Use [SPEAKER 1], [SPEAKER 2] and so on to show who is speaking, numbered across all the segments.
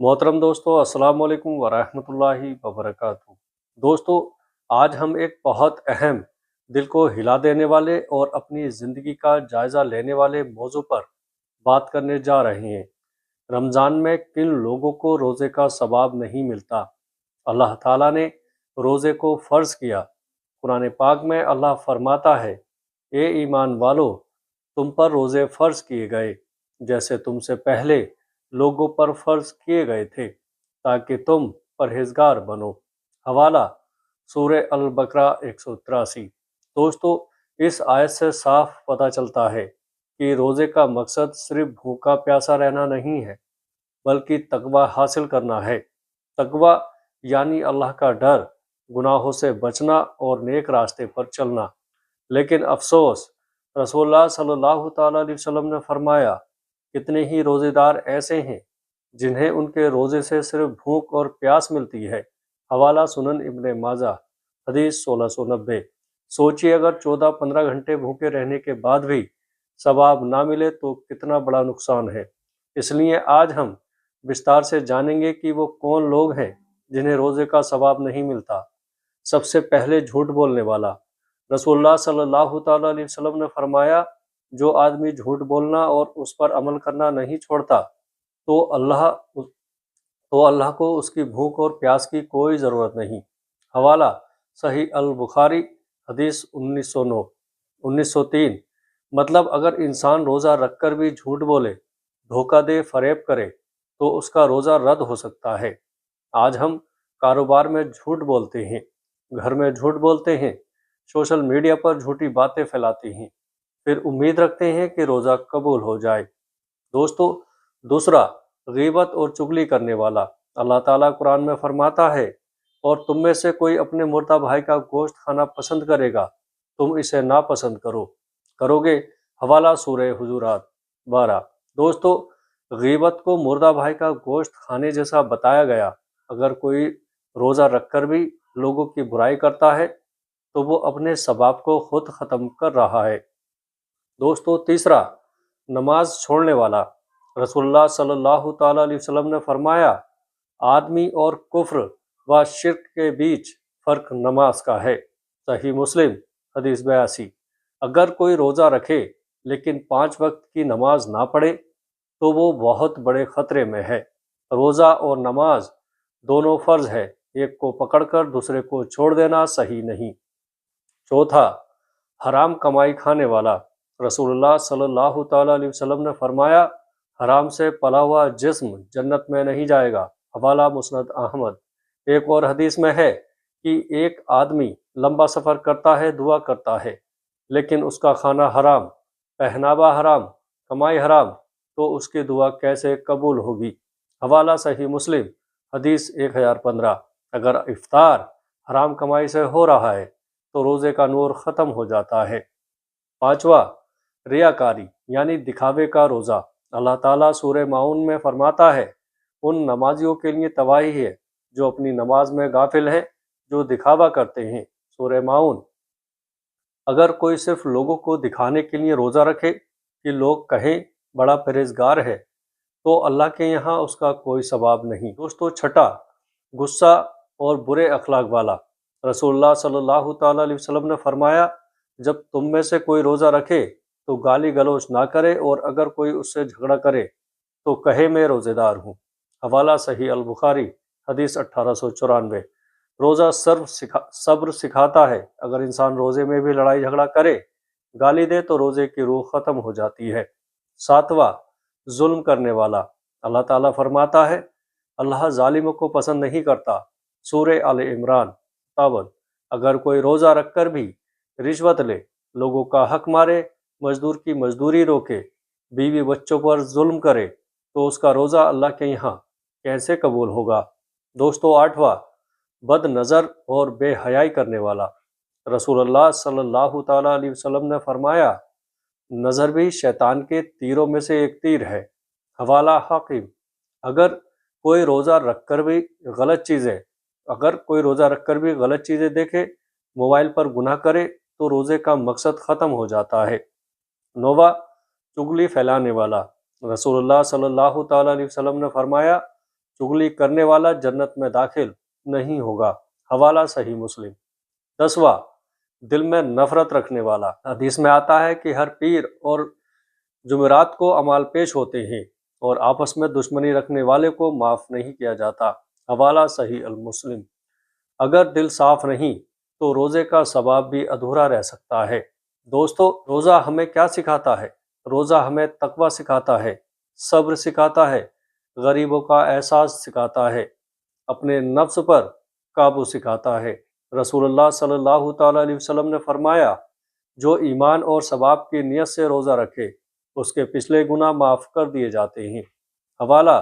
[SPEAKER 1] मोहतरम दोस्तों, अस्सलाम वालेकुम वरहमतुल्लाहि वबरकातुहू। दोस्तों, आज हम एक बहुत अहम, दिल को हिला देने वाले और अपनी ज़िंदगी का जायज़ा लेने वाले मौजू पर बात करने जा रहे हैं। रमज़ान में किन लोगों को रोज़े का सवाब नहीं मिलता? अल्लाह ताला ने रोज़े को फ़र्ज़ किया। कुरान पाक में अल्लाह फरमाता है, ए ईमान वालो, तुम पर रोज़े फ़र्ज़ किए गए जैसे तुमसे पहले लोगों पर फ़र्ज़ किए गए थे, ताकि तुम परहेज़गार बनो। हवाला सूरह अल बकरा 183। दोस्तों, इस आयत से साफ पता चलता है कि रोज़े का मकसद सिर्फ भूखा प्यासा रहना नहीं है, बल्कि तकवा हासिल करना है। तकवा यानी अल्लाह का डर, गुनाहों से बचना और नेक रास्ते पर चलना। लेकिन अफसोस, रसूलुल्लाह सल्लल्लाहु ताला अलैहि वसल्लम ने फरमाया, कितने ही रोज़ेदार ऐसे हैं जिन्हें उनके रोज़े से सिर्फ भूख और प्यास मिलती है। हवाला सुनन इब्ने माजा, हदीस 1690। सोचिए, अगर 14-15 घंटे भूखे रहने के बाद भी सवाब ना मिले तो कितना बड़ा नुकसान है। इसलिए आज हम विस्तार से जानेंगे कि वो कौन लोग हैं जिन्हें रोज़े का सवाब नहीं मिलता। सबसे पहले, झूठ बोलने वाला। रसूलुल्लाह सल्लल्लाहु ताला अलैहि वसल्लम ने फरमाया, जो आदमी झूठ बोलना और उस पर अमल करना नहीं छोड़ता तो अल्लाह को उसकी भूख और प्यास की कोई ज़रूरत नहीं। हवाला सही अल बुखारी, हदीस 1909 1903। मतलब, अगर इंसान रोज़ा रखकर भी झूठ बोले, धोखा दे, फरेब करे, तो उसका रोज़ा रद्द हो सकता है। आज हम कारोबार में झूठ बोलते हैं, घर में झूठ बोलते हैं, सोशल मीडिया पर झूठी बातें फैलाते हैं, फिर उम्मीद रखते हैं कि रोज़ा कबूल हो जाए। दोस्तों, दूसरा, गीबत और चुगली करने वाला। अल्लाह ताला कुरान में फरमाता है, और तुम में से कोई अपने मुर्दा भाई का गोश्त खाना पसंद करेगा, तुम इसे नापसंद करोगे। हवाला सूरह हुजूरात 12। दोस्तों, गीबत को मुर्दा भाई का गोश्त खाने जैसा बताया गया। अगर कोई रोज़ा रखकर भी लोगों की बुराई करता है तो वो अपने सवाब को खुद ख़त्म कर रहा है। दोस्तों, तीसरा, नमाज छोड़ने वाला। रसूलुल्लाह सल्लल्लाहु ताला अलैहि वसल्लम ने फरमाया, आदमी और कुफ्र व शिर्क के बीच फ़र्क नमाज का है। सही मुस्लिम, हदीस 82। अगर कोई रोज़ा रखे लेकिन 5 वक्त की नमाज ना पढ़े तो वो बहुत बड़े ख़तरे में है। रोज़ा और नमाज दोनों फ़र्ज़ है, एक को पकड़कर दूसरे को छोड़ देना सही नहीं। चौथा, हराम कमाई खाने वाला। रसूलुल्लाह सल्लल्लाहु ताला अलैहि वसल्लम ने फरमाया, हराम से पला हुआ जिस्म जन्नत में नहीं जाएगा। हवाला मुस्नद अहमद। एक और हदीस में है कि एक आदमी लंबा सफ़र करता है, दुआ करता है, लेकिन उसका खाना हराम, पहनावा हराम, कमाई हराम, तो उसकी दुआ कैसे कबूल होगी। हवाला सही मुस्लिम, हदीस 1015। अगर इफ्तार हराम कमाई से हो रहा है तो रोज़े का नूर ख़त्म हो जाता है। पांचवा, रियाकारी यानी दिखावे का रोज़ा। अल्लाह ताला सूरह माउन में फरमाता है, उन नमाजियों के लिए तबाही है जो अपनी नमाज में गाफिल हैं, जो दिखावा करते हैं। सूरह माउन। अगर कोई सिर्फ लोगों को दिखाने के लिए रोज़ा रखे कि लोग कहें बड़ा परहेजगार है, तो अल्लाह के यहाँ उसका कोई सवाब नहीं। दोस्तों, छठा, गुस्सा और बुरे अखलाक वाला। रसूलुल्लाह सल्लल्लाहु ताला अलैहि वसल्लम ने फरमाया, जब तुम में से कोई रोज़ा रखे तो गाली गलौज ना करे, और अगर कोई उससे झगड़ा करे तो कहे मैं रोज़ेदार हूँ। हवाला सही अल बुखारी, हदीस 1894। रोज़ा सब्र सिखाता है। अगर इंसान रोज़े में भी लड़ाई झगड़ा करे, गाली दे, तो रोज़े की रूह ख़त्म हो जाती है। सातवां, जुल्म करने वाला। अल्लाह ताला फरमाता है, अल्लाह जालिमों को पसंद नहीं करता। सूरह आले इमरान 57। अगर कोई रोज़ा रखकर भी रिश्वत ले, लोगों का हक मारे, मजदूर की मजदूरी रोके, बीवी बच्चों पर जुल्म करे, तो उसका रोज़ा अल्लाह के यहाँ कैसे कबूल होगा। दोस्तों, आठवां, बद नज़र और बेहयाई करने वाला। रसूलुल्लाह सल्लल्लाहु ताला अलैहि वसल्लम ने फरमाया, नज़र भी शैतान के तीरों में से एक तीर है। हवाला हाकिम। अगर कोई रोज़ा रखकर भी गलत चीज़ें अगर कोई रोज़ा रखकर भी गलत चीज़ें देखे, मोबाइल पर गुनाह करे, तो रोज़े का मकसद ख़त्म हो जाता है। नौवा, चुगली फैलाने वाला। रसूलुल्लाह सल्लल्लाहु ताला अलैहि वसल्लम ने फरमाया, चुगली करने वाला जन्नत में दाखिल नहीं होगा। हवाला सही मुस्लिम। 10वां, दिल में नफरत रखने वाला। हदीस में आता है कि हर पीर और जुमेरात को अमाल पेश होते हैं और आपस में दुश्मनी रखने वाले को माफ़ नहीं किया जाता। हवाला सही अल मुस्लिम। अगर दिल साफ नहीं तो रोज़े का सवाब भी अधूरा रह सकता है। दोस्तों, रोज़ा हमें क्या सिखाता है? रोज़ा हमें तकवा सिखाता है, सब्र सिखाता है, गरीबों का एहसास सिखाता है, अपने नफ्स पर काबू सिखाता है। रसूलुल्लाह सल्लल्लाहु ताला अलैहि वसल्लम ने फरमाया, जो ईमान और सवाब की नियत से रोज़ा रखे उसके पिछले गुनाह माफ़ कर दिए जाते हैं। हवाला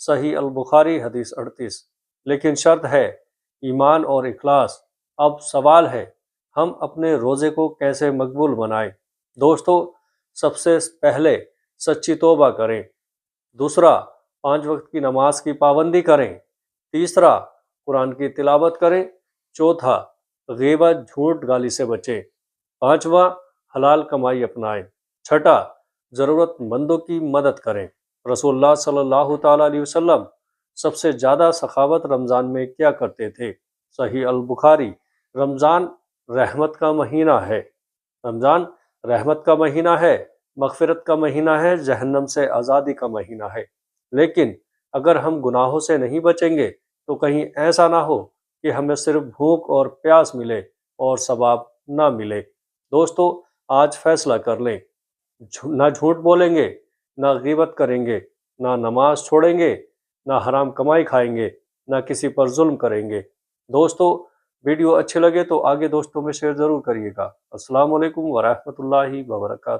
[SPEAKER 1] सही अल बुखारी हदीस 38। लेकिन शर्त है ईमान और इखलास। अब सवाल है, हम अपने रोज़े को कैसे मकबूल बनाएं? दोस्तों, सबसे पहले सच्ची तौबा करें। दूसरा, 5 वक्त की नमाज की पाबंदी करें। तीसरा, कुरान की तिलावत करें। चौथा, गीबत झूठ गाली से बचें। पांचवा, हलाल कमाई अपनाएं। छठा, ज़रूरतमंदों की मदद करें। रसूलुल्लाह सल्लल्लाहु ताला अलैहि वसल्लम सबसे ज़्यादा सखावत रमज़ान में क्या करते थे? सही अल बुखारी। रमज़ान रहमत का महीना है। रमज़ान रहमत का महीना है, मग़फ़िरत का महीना है, जहन्नम से आज़ादी का महीना है। लेकिन अगर हम गुनाहों से नहीं बचेंगे तो कहीं ऐसा ना हो कि हमें सिर्फ भूख और प्यास मिले और सवाब ना मिले। दोस्तों, आज फैसला कर लें, ना झूठ बोलेंगे, ना गीबत करेंगे, ना नमाज छोड़ेंगे, ना हराम कमाई खाएंगे, ना किसी पर जुल्म करेंगे। दोस्तों, वीडियो अच्छे लगे तो आगे दोस्तों में शेयर ज़रूर करिएगा। अस्सलाम वालेकुम व रहमतुल्लाहि व बरकातहू।